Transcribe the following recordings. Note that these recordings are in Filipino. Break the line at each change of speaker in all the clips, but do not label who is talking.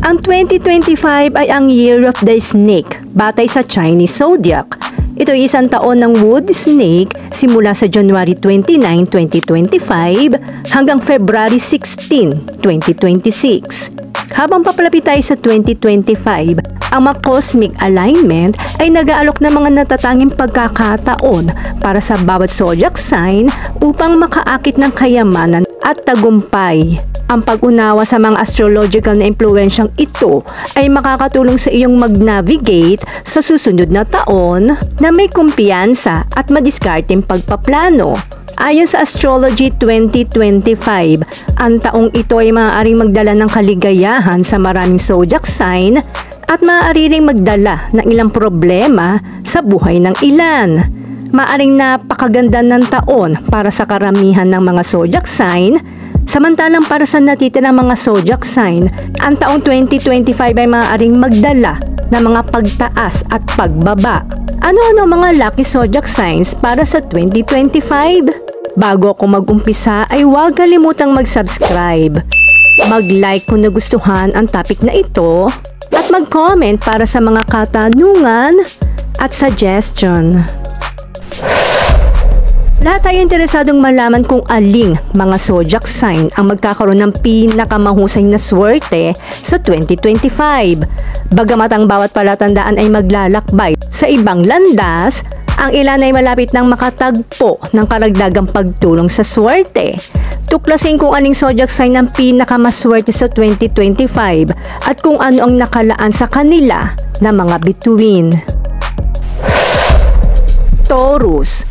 Ang 2025 ay ang Year of the Snake, batay sa Chinese Zodiac. Ito ay isang taon ng wood snake simula sa January 29, 2025 hanggang February 16, 2026. Habang papalapit tayo sa 2025, ang mga cosmic alignment ay nag-aalok ng mga natatanging pagkakataon para sa bawat zodiac sign upang makaakit ng kayamanan at tagumpay. Ang pag-unawa sa mga astrological na impluensyang ito ay makakatulong sa iyong mag-navigate sa susunod na taon na may kumpiyansa at madiskarteng pagpaplano. Ayon sa Astrology 2025, ang taong ito ay maaaring magdala ng kaligayahan sa maraming zodiac sign at maaari ring magdala ng ilang problema sa buhay ng ilan. Maaaring napakaganda ng taon para sa karamihan ng mga zodiac sign, samantalang para sa natitirang mga zodiac sign, ang taong 2025 ay maaaring magdala ng mga pagtaas at pagbaba. Ano-ano mga lucky zodiac signs para sa 2025? Bago ako mag-umpisa ay huwag kalimutang mag-subscribe, mag-like kung nagustuhan ang topic na ito, at mag-comment para sa mga katanungan at suggestion. Lahat tayo interesadong malaman kung aling mga zodiac sign ang magkakaroon ng pinakamahusay na swerte sa 2025. Bagamat ang bawat palatandaan ay maglalakbay sa ibang landas, ang ilan ay malapit nang makatagpo ng karagdagang pagtulong sa swerte. Tuklasin kung aling zodiac sign ang pinakamaswerte sa 2025 at kung ano ang nakalaan sa kanila na mga bituin. Taurus.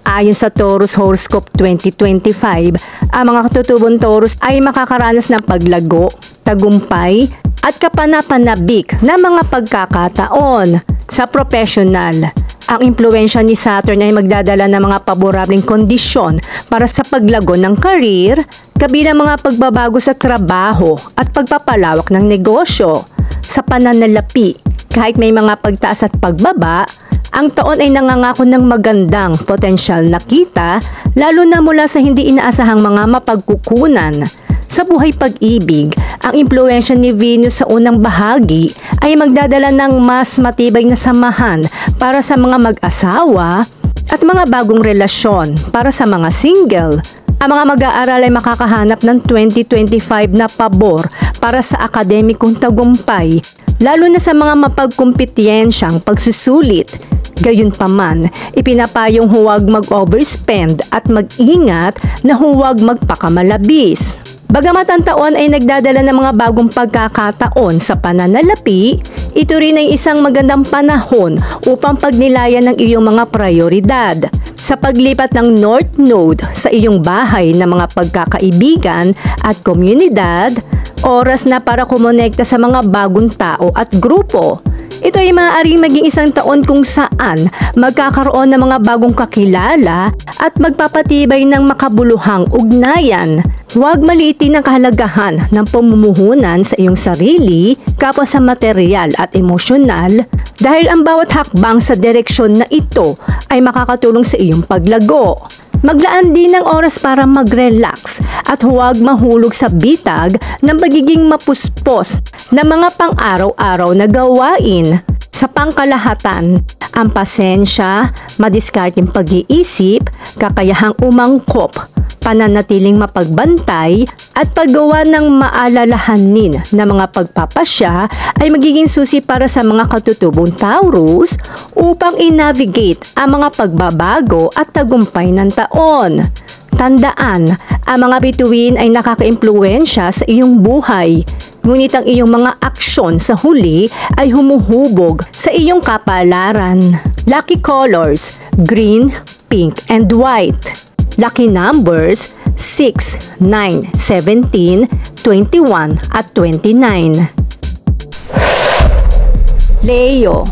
Ayon sa Taurus Horoscope 2025, ang mga katutubong Taurus ay makakaranas ng paglago, tagumpay, at kapanapanabik na mga pagkakataon. Sa professional, ang impluwensya ni Saturn ay magdadala ng mga paborableng kondisyon para sa paglago ng career, kabilang mga pagbabago sa trabaho at pagpapalawak ng negosyo. Sa pananalapi, kahit may mga pagtaas at pagbaba, ang taon ay nangangako ng magandang potensyal na kita, lalo na mula sa hindi inaasahang mga mapagkukunan. Sa buhay pag-ibig, ang impluwensya ni Venus sa unang bahagi ay magdadala ng mas matibay na samahan para sa mga mag-asawa at mga bagong relasyon para sa mga single. Ang mga mag-aaral ay makakahanap ng 2025 na pabor para sa akademikong tagumpay, lalo na sa mga mapagkumpityensyang pagsusulit. Gayunpaman, ipinapayong huwag mag-overspend at mag-ingat na huwag magpakamalabis. Bagamat ang taon ay nagdadala ng mga bagong pagkakataon sa pananalapi, ito rin ay isang magandang panahon upang pagnilayan ng iyong mga prioridad. Sa paglipat ng North Node sa iyong bahay ng mga pagkakaibigan at komunidad, oras na para kumonekta sa mga bagong tao at grupo. Ito ay maaaring maging isang taon kung saan magkakaroon ng mga bagong kakilala at magpapatibay ng makabuluhang ugnayan. Huwag maliitin ang kahalagahan ng pamumuhunan sa iyong sarili, kapwa sa material at emosyonal, dahil ang bawat hakbang sa direksyon na ito ay makakatulong sa iyong paglago. Maglaan din ng oras para mag-relax at huwag mahulog sa bitag ng pagiging mapuspos na mga pang-araw-araw na gawain. Sa pangkalahatan, ang pasensya, madiskarteng pag-iisip, kakayahang umangkop, pananatiling mapagbantay at paggawa ng maalalahanin na mga pagpapasya ay magiging susi para sa mga katutubong Taurus upang i-navigate ang mga pagbabago at tagumpay ng taon. Tandaan, ang mga bituin ay nakaka-impluwensya sa iyong buhay, ngunit ang iyong mga aksyon sa huli ay humuhubog sa iyong kapalaran. Lucky colors: green, pink, and white. Lucky numbers: 6, 9, 17, 21, at 29. Leo.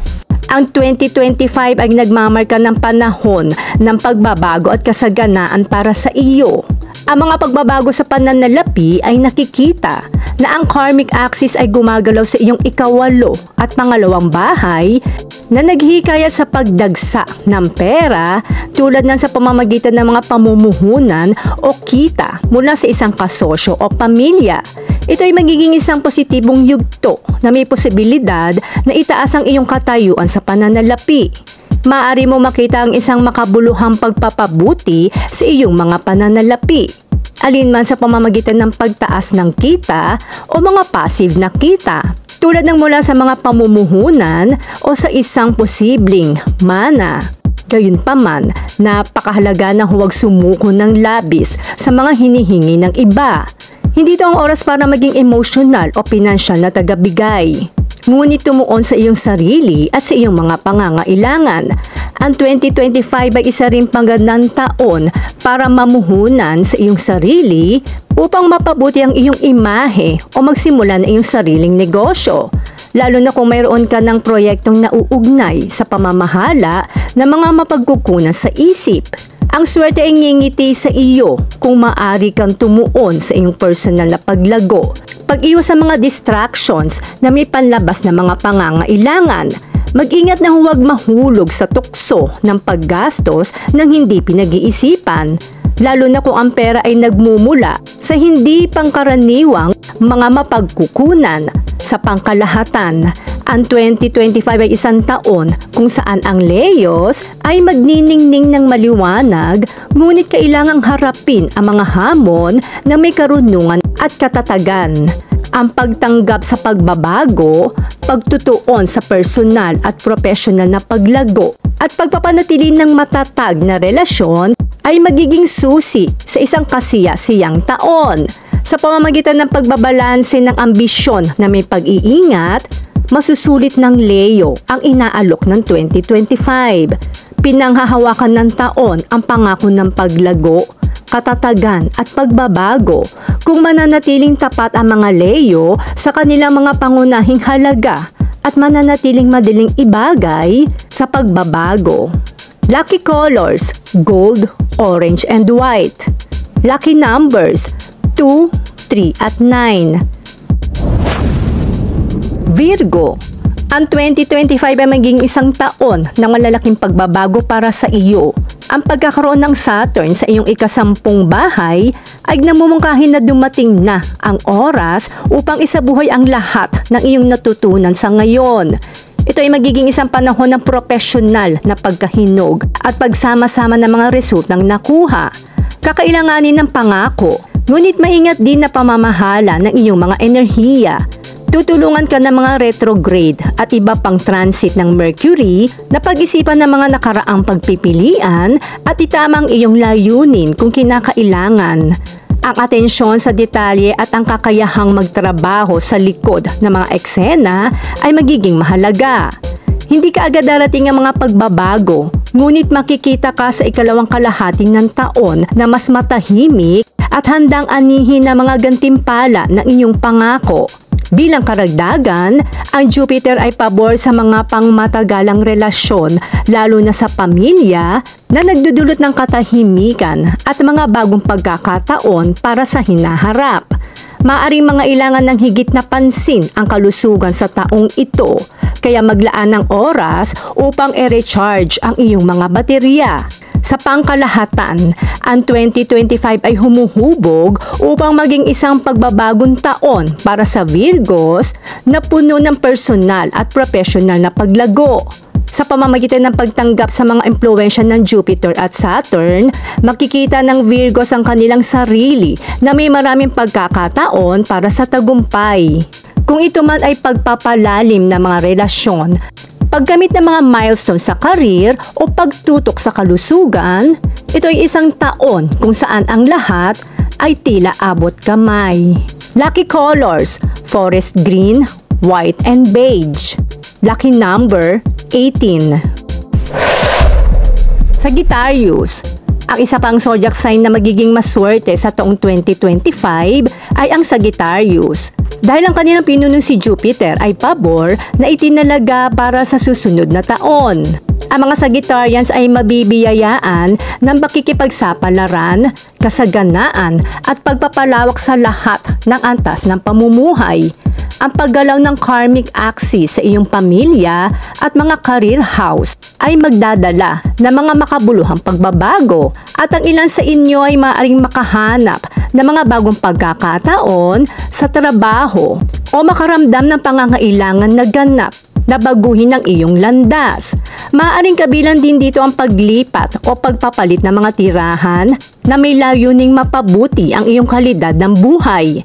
Ang 2025 ay nagmamarka ng panahon ng pagbabago at kasaganaan para sa iyo. Ang mga pagbabago sa pananalapi ay nakikita na ang karmic axis ay gumagalaw sa iyong ikawalo at pangalawang bahay na naghihikayat sa pagdagsa ng pera tulad ng sa pamamagitan ng mga pamumuhunan o kita mula sa isang kasosyo o pamilya. Ito ay magiging isang positibong yugto na may posibilidad na itaas ang iyong katayuan sa pananalapi. Maaari mo makita ang isang makabuluhang pagpapabuti sa iyong mga pananalapi, alinman sa pamamagitan ng pagtaas ng kita o mga passive na kita, tulad ng mula sa mga pamumuhunan o sa isang posibleng mana. Gayunpaman, napakahalaga na huwag sumuko ng labis sa mga hinihingi ng iba. Hindi ito ang oras para maging emotional o pinansyal na tagabigay. Ngunit tumuon sa iyong sarili at sa iyong mga pangangailangan. Ang 2025 ay isa rin magandang taon para mamuhunan sa iyong sarili upang mapabuti ang iyong imahe o magsimula ng iyong sariling negosyo. Lalo na kung mayroon ka ng proyektong nauugnay sa pamamahala ng mga mapagkukunan sa isip. Ang swerte ay ngingiti sa iyo kung maaari kang tumuon sa iyong personal na paglago. Pag-iwas sa mga distractions na may panlabas na mga pangangailangan. Mag-ingat na huwag mahulog sa tukso ng paggastos ng hindi pinag-iisipan, lalo na kung ang pera ay nagmumula sa hindi pangkaraniwang mga mapagkukunan. Sa pangkalahatan, ang 2025 ay isang taon kung saan ang Leos ay magniningning ng maliwanag, ngunit kailangang harapin ang mga hamon na may karunungan at katatagan. Ang pagtanggap sa pagbabago, pagtutuon sa personal at professional na paglago, at pagpapanatili ng matatag na relasyon ay magiging susi sa isang kasiya-siyang taon. Sa pamamagitan ng pagbabalanse ng ambisyon na may pag-iingat, masusulit ng Leo ang inaalok ng 2025. Pinanghahawakan ng taon ang pangako ng paglago, katatagan at pagbabago kung mananatiling tapat ang mga Leo sa kanilang mga pangunahing halaga at mananatiling madaling ibagay sa pagbabago. Lucky colors: gold, orange, and white. Lucky numbers: 2, 3, at 9. Virgo, ang 2025 ay maging isang taon ng malalaking pagbabago para sa iyo. Ang pagkakaroon ng Saturn sa iyong ikasampung bahay ay namumungkahin na dumating na ang oras upang isabuhay ang lahat ng iyong natutunan sa ngayon. Ito ay magiging isang panahon ng profesional na pagkahinog at pagsama-sama ng mga resultang nakuha. Kakailanganin ng pangako, ngunit maingat din na pamamahala ng iyong mga enerhiya. Tutulungan ka ng mga retrograde at iba pang transit ng Mercury na pag-isipan ng mga nakaraang pagpipilian at itamang iyong layunin kung kinakailangan. Ang atensyon sa detalye at ang kakayahang magtrabaho sa likod ng mga eksena ay magiging mahalaga. Hindi ka agad darating ang mga pagbabago, ngunit makikita ka sa ikalawang kalahati ng taon na mas matahimik at handang anihin na mga gantimpala ng inyong pangako. Bilang karagdagan, ang Jupiter ay pabor sa mga pangmatagalang relasyon, lalo na sa pamilya, na nagdudulot ng katahimikan at mga bagong pagkakataon para sa hinaharap. Maaring mangailangan ng higit na pansin ang kalusugan sa taong ito, kaya maglaan ng oras upang i-recharge ang iyong mga baterya. Sa pangkalahatan, ang 2025 ay humuhubog upang maging isang pagbabagong taon para sa Virgos na puno ng personal at professional na paglago. Sa pamamagitan ng pagtanggap sa mga impluwensya ng Jupiter at Saturn, makikita ng Virgos ang kanilang sarili na may maraming pagkakataon para sa tagumpay. Kung ito man ay pagpapalalim ng mga relasyon, paggamit ng mga milestone sa career o pagtutok sa kalusugan, ito ay isang taon kung saan ang lahat ay tila abot kamay. Lucky colors: forest green, white, and beige. Lucky number: 18. Sagittarius, ang isa pang zodiac sign na magiging maswerte sa taong 2025 ay ang Sagittarius. Dahil ang kanilang pinuno si Jupiter ay pabor na itinalaga para sa susunod na taon. Ang mga Sagittarians ay mabibiyayaan ng makikipagsapalaran, kasaganaan at pagpapalawak sa lahat ng antas ng pamumuhay. Ang paggalaw ng karmic axis sa iyong pamilya at mga career house ay magdadala ng mga makabuluhang pagbabago at ang ilan sa inyo ay maaaring makahanap ng mga bagong pagkakataon sa trabaho o makaramdam ng pangangailangan na ganap na baguhin ang iyong landas. Maaaring kabilang din dito ang paglipat o pagpapalit ng mga tirahan na may layuning mapabuti ang iyong kalidad ng buhay.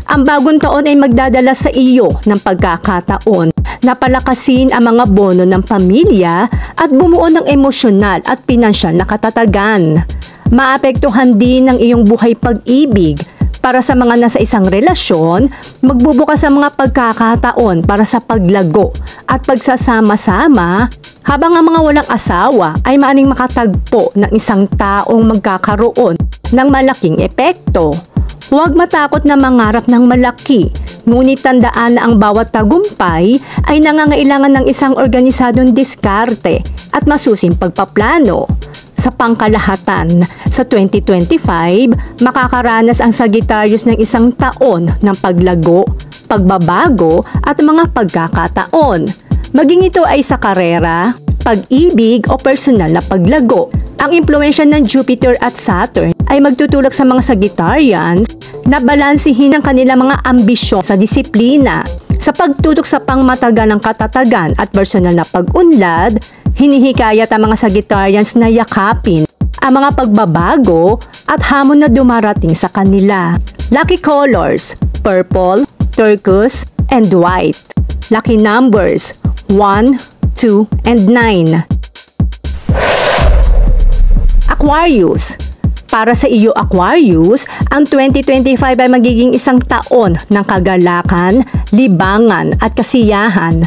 Ang bagong taon ay magdadala sa iyo ng pagkakataon na palakasin ang mga bono ng pamilya at bumuo ng emosyonal at pinansyal na katatagan. Maapektuhan din ng iyong buhay pag-ibig. Para sa mga nasa isang relasyon, magbubukas ang mga pagkakataon para sa paglago at pagsasama-sama, habang ang mga walang asawa ay maaaring makatagpo ng isang taong magkakaroon ng malaking epekto. Huwag matakot na mangarap ng malaki, ngunit tandaan na ang bawat tagumpay ay nangangailangan ng isang organisadong diskarte at masusing pagpaplano. Sa pangkalahatan, sa 2025, makakaranas ang Sagittarius ng isang taon ng paglago, pagbabago at mga pagkakataon. Maging ito ay sa karera, pag-ibig o personal na paglago. Ang impluwensya ng Jupiter at Saturn ay magtutulak sa mga Sagittarians na balansihin ang kanilang mga ambisyon sa disiplina. Sa pagtutok sa pangmatagalang katatagan at personal na pag-unlad, hinihikayat ang mga Sagittarians na yakapin ang mga pagbabago at hamon na dumarating sa kanila. Lucky colors: purple, turquoise, and white. Lucky numbers: 1, 2, and 9. Aquarius. Para sa iyo Aquarius, ang 2025 ay magiging isang taon ng kagalakan, libangan at kasiyahan.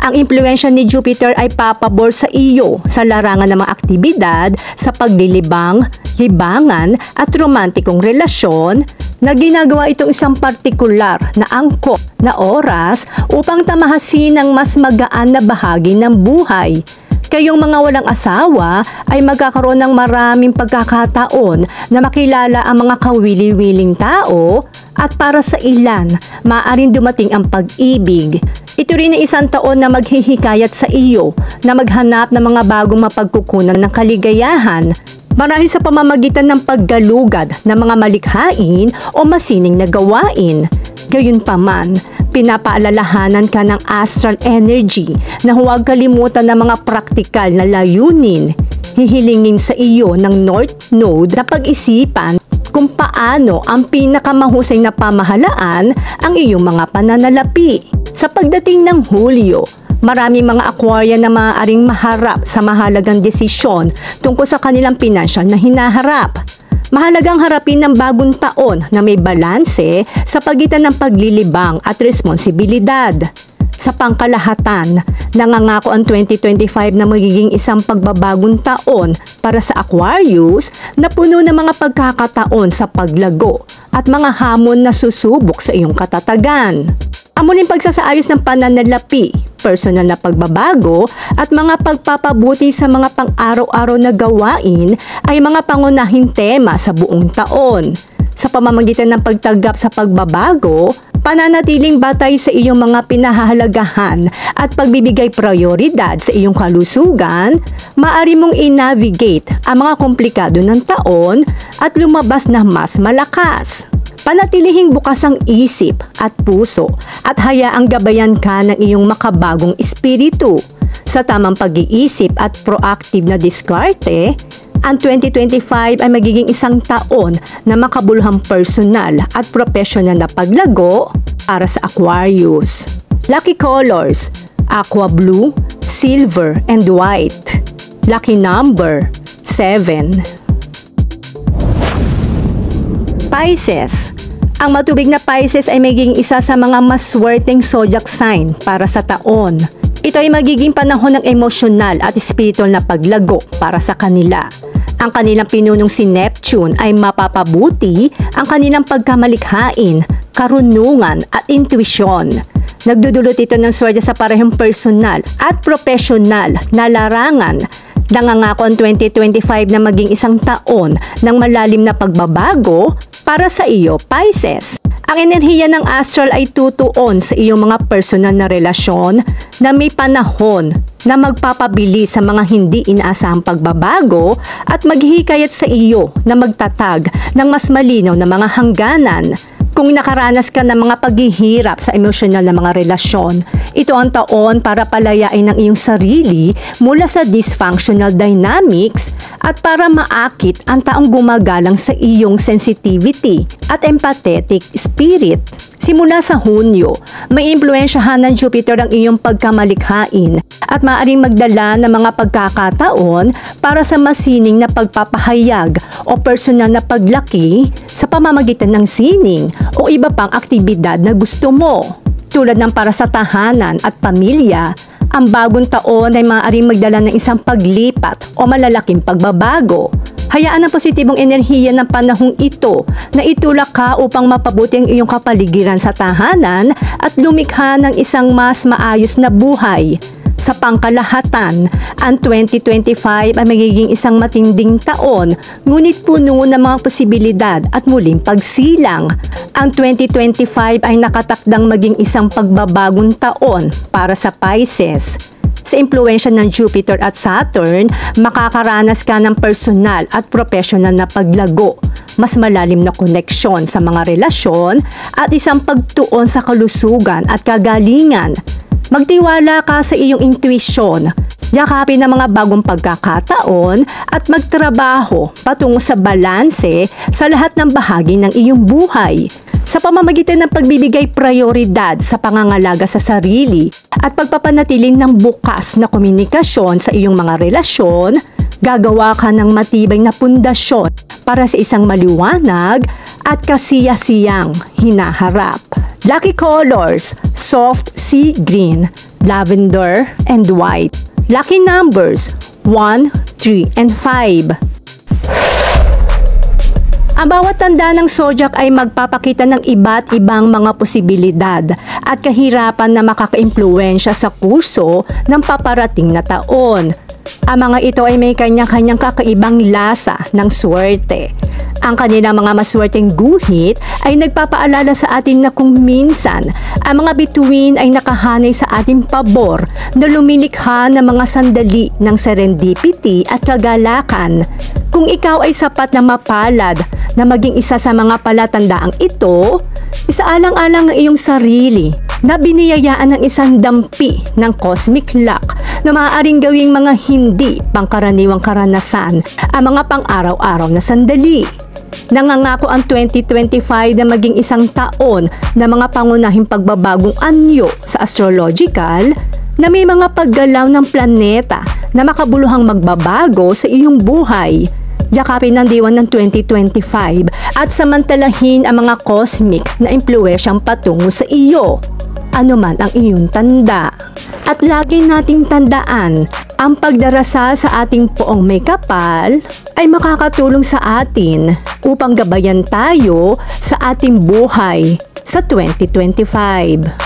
Ang impluwensya ni Jupiter ay papabor sa iyo sa larangan ng mga aktibidad sa paglilibang, libangan at romantikong relasyon na ginagawa itong isang partikular na angkop na oras upang tamahasin ang mas magaan na bahagi ng buhay. Kayong mga walang asawa ay magkakaroon ng maraming pagkakataon na makilala ang mga kawili-wiling tao at para sa ilan, maaaring dumating ang pag-ibig. Ito rin ay isang taon na maghihikayat sa iyo na maghanap ng mga bagong mapagkukunan ng kaligayahan marahil sa pamamagitan ng paggalugad ng mga malikhain o masining na gawain. Gayunpaman, pinapaalalahanan ka ng astral energy na huwag kalimutan ng mga praktikal na layunin. Hihilingin sa iyo ng North Node na pag-isipan kung paano ang pinakamahusay na pamahalaan ang iyong mga pananalapi. Sa pagdating ng Hulyo, maraming mga Aquarian na maaaring maharap sa mahalagang desisyon tungkol sa kanilang pinansyal na hinaharap. Mahalagang harapin ng bagong taon na may balanse sa pagitan ng paglilibang at responsibilidad. Sa pangkalahatan, nangangako ang 2025 na magiging isang pagbabagong taon para sa Aquarius na puno ng mga pagkakataon sa paglago at mga hamon na susubok sa iyong katatagan. Ang muling pagsasaayos ng pananalapi, personal na pagbabago at mga pagpapabuti sa mga pang-araw-araw na gawain ay mga pangunahing tema sa buong taon. Sa pamamagitan ng pagtanggap sa pagbabago, pananatiling batay sa iyong mga pinahahalagahan at pagbibigay prioridad sa iyong kalusugan, maaari mong i-navigate ang mga komplikado ng taon at lumabas na mas malakas. Panatilihing bukas ang isip at puso at hayaang gabayan ka ng iyong makabagong espiritu. Sa tamang pag-iisip at proactive na diskarte, ang 2025 ay magiging isang taon na makabuluhang personal at professional na paglago para sa Aquarius. Lucky colors: aqua blue, silver, and white. Lucky number: 7. Pisces. Ang matubig na Pisces ay magiging isa sa mga maswerteng zodiac sign para sa taon. Ito ay magiging panahon ng emosyonal at spiritual na paglago para sa kanila. Ang kanilang pinunong si Neptune ay mapapabuti ang kanilang pagkamalikhain, karunungan at intuisyon. Nagdudulot ito ng swerte sa parehong personal at profesional na larangan. Nangangako ang 2025 na maging isang taon ng malalim na pagbabago para sa iyo, Pisces. Ang enerhiya ng astral ay tutuon sa iyong mga personal na relasyon na may panahon na magpapabili sa mga hindi inaasahang pagbabago at maghihikayat sa iyo na magtatag ng mas malinaw na mga hangganan. Kung nakaranas ka ng mga paghihirap sa emosyonal na mga relasyon, ito ang taon para palayain ang iyong sarili mula sa dysfunctional dynamics at para maakit ang taong gumagalang sa iyong sensitivity at empathetic spirit. Simula sa Hunyo, may impluensyahan ng Jupiter ang iyong pagkamalikhain at maaaring magdala ng mga pagkakataon para sa masining na pagpapahayag o personal na paglaki sa pamamagitan ng sining o iba pang aktibidad na gusto mo. Tulad ng para sa tahanan at pamilya, ang bagong taon ay maaaring magdala ng isang paglipat o malalaking pagbabago. Hayaan ang positibong enerhiya ng panahong ito na itulak ka upang mapabuti ang iyong kapaligiran sa tahanan at lumikha ng isang mas maayos na buhay. Sa pangkalahatan, ang 2025 ay magiging isang matinding taon, ngunit puno ng mga posibilidad at muling pagsilang. Ang 2025 ay nakatakdang maging isang pagbabagong taon para sa Pisces. Sa impluwensya ng Jupiter at Saturn, makakaranas ka ng personal at professional na paglago, mas malalim na koneksyon sa mga relasyon at isang pagtuon sa kalusugan at kagalingan. Magtiwala ka sa iyong intuisyon, yakapin ang mga bagong pagkakataon at magtrabaho patungo sa balanse sa lahat ng bahagi ng iyong buhay. Sa pamamagitan ng pagbibigay prioridad sa pangangalaga sa sarili at pagpapanatiling ng bukas na komunikasyon sa iyong mga relasyon, gagawa ka ng matibay na pundasyon para sa isang maliwanag at kasiyasiyang hinaharap. Lucky colors, soft sea green, lavender, and white. Lucky numbers, 1, 3, and 5. Ang bawat tanda ng zodiac ay magpapakita ng iba't ibang mga posibilidad at kahirapan na makakaimpluwensya sa kurso ng paparating na taon. Ang mga ito ay may kanya-kanyang kakaibang lasa ng swerte. Ang kanilang mga maswerteng guhit ay nagpapaalala sa atin na kung minsan ang mga bituin ay nakahanay sa ating pabor na lumilikha ng mga sandali ng serendipity at kagalakan. Kung ikaw ay sapat na mapalad na maging isa sa mga palatandaang ito, isaalang-alang ang iyong sarili na biniyayaan ng isang dampi ng cosmic luck na maaaring gawing mga hindi pangkaraniwang karanasan ang mga pang-araw-araw na sandali. Nangangako ang 2025 na maging isang taon na mga pangunahing pagbabagong anyo sa astrological na may mga paggalaw ng planeta na makabuluhang magbabago sa iyong buhay. Yakapin ng diwan ng 2025 at samantalahin ang mga cosmic na impluwensyang patungo sa iyo, anuman ang iyong tanda. At lagi nating tandaan, ang pagdarasal sa ating poong may kapal ay makakatulong sa atin upang gabayan tayo sa ating buhay sa 2025.